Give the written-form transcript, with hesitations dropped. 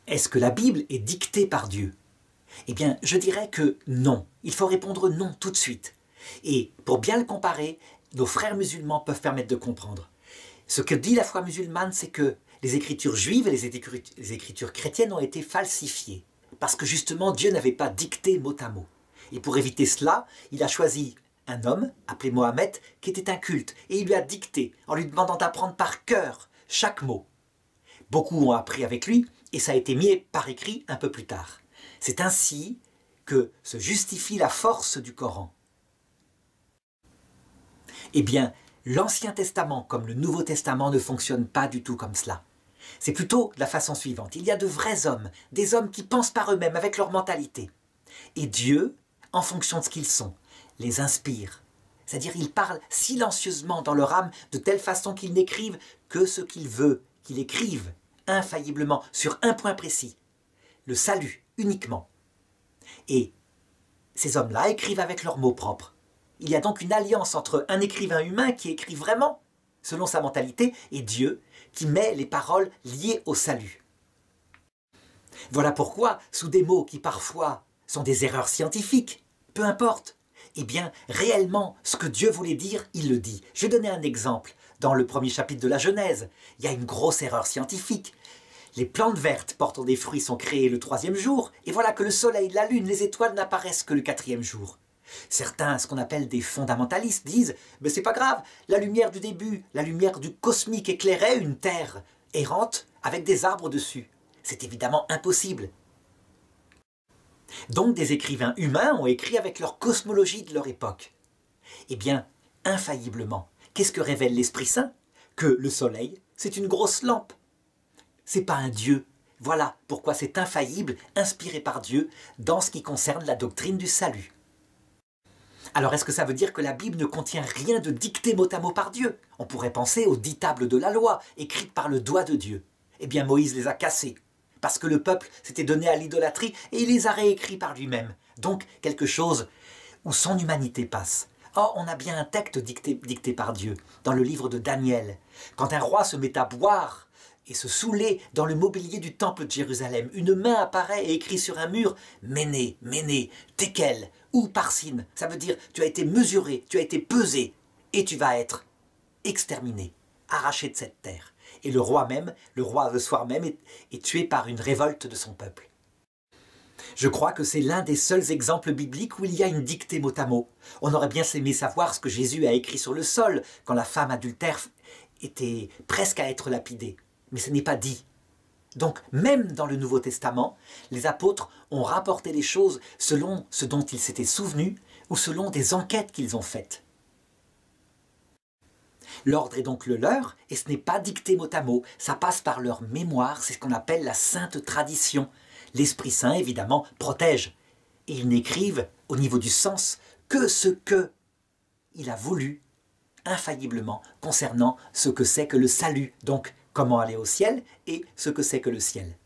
Est-ce que la Bible est dictée par Dieu? Eh bien, je dirais que non. Il faut répondre non tout de suite. Et pour bien le comparer, nos frères musulmans peuvent permettre de comprendre. Ce que dit la foi musulmane, c'est que les écritures juives et les écritures chrétiennes ont été falsifiées. Parce que justement, Dieu n'avait pas dicté mot à mot. Et pour éviter cela, il a choisi un homme, appelé Mohammed, qui était inculte. Et il lui a dicté, en lui demandant d'apprendre par cœur chaque mot. Beaucoup ont appris avec lui, et ça a été mis par écrit un peu plus tard. C'est ainsi que se justifie la force du Coran. Eh bien, l'Ancien Testament, comme le Nouveau Testament, ne fonctionne pas du tout comme cela. C'est plutôt de la façon suivante. Il y a de vrais hommes, des hommes qui pensent par eux-mêmes, avec leur mentalité. Et Dieu, en fonction de ce qu'ils sont, les inspire. C'est-à-dire, ils parlent silencieusement dans leur âme, de telle façon qu'ils n'écrivent que ce qu'il veut, qu'ils écrivent infailliblement, sur un point précis, le salut uniquement. Et ces hommes-là écrivent avec leurs mots propres. Il y a donc une alliance entre un écrivain humain qui écrit vraiment, selon sa mentalité, et Dieu, qui met les paroles liées au salut. Voilà pourquoi, sous des mots qui parfois sont des erreurs scientifiques, peu importe, eh bien, réellement, ce que Dieu voulait dire, il le dit. Je vais donner un exemple. Dans le premier chapitre de la Genèse, il y a une grosse erreur scientifique. Les plantes vertes portant des fruits sont créées le 3e jour, et voilà que le soleil, la lune, les étoiles n'apparaissent que le 4e jour. Certains, ce qu'on appelle des fondamentalistes, disent « mais c'est pas grave, la lumière du début, la lumière du cosmique éclairait une terre errante avec des arbres dessus. » C'est évidemment impossible. Donc des écrivains humains ont écrit avec leur cosmologie de leur époque. Eh bien, infailliblement, qu'est-ce que révèle l'Esprit Saint? Que le soleil, c'est une grosse lampe. C'est pas un Dieu. Voilà pourquoi c'est infaillible, inspiré par Dieu, dans ce qui concerne la doctrine du salut. Alors est-ce que ça veut dire que la Bible ne contient rien de dicté mot à mot par Dieu? On pourrait penser aux 10 tables de la loi, écrites par le doigt de Dieu. Eh bien Moïse les a cassées, parce que le peuple s'était donné à l'idolâtrie et il les a réécrits par lui-même. Donc quelque chose où son humanité passe. Or, on a bien un texte dicté par Dieu, dans le livre de Daniel. Quand un roi se met à boire et se saouler dans le mobilier du temple de Jérusalem, une main apparaît et écrit sur un mur « Méné, Méné, Tekel » ou « Parsine ». Ça veut dire « tu as été mesuré, tu as été pesé et tu vas être exterminé, arraché de cette terre ». Et le roi même, le soir même, est tué par une révolte de son peuple. Je crois que c'est l'un des seuls exemples bibliques où il y a une dictée mot à mot. On aurait bien aimé savoir ce que Jésus a écrit sur le sol quand la femme adultère était presque à être lapidée. Mais ce n'est pas dit. Donc, même dans le Nouveau Testament, les apôtres ont rapporté les choses selon ce dont ils s'étaient souvenus ou selon des enquêtes qu'ils ont faites. L'ordre est donc le leur, et ce n'est pas dicté mot à mot, ça passe par leur mémoire, c'est ce qu'on appelle la sainte tradition. L'Esprit Saint, évidemment, protège, et ils n'écrivent, au niveau du sens, que ce qu'il a voulu, infailliblement, concernant ce que c'est que le salut, donc comment aller au ciel, et ce que c'est que le ciel.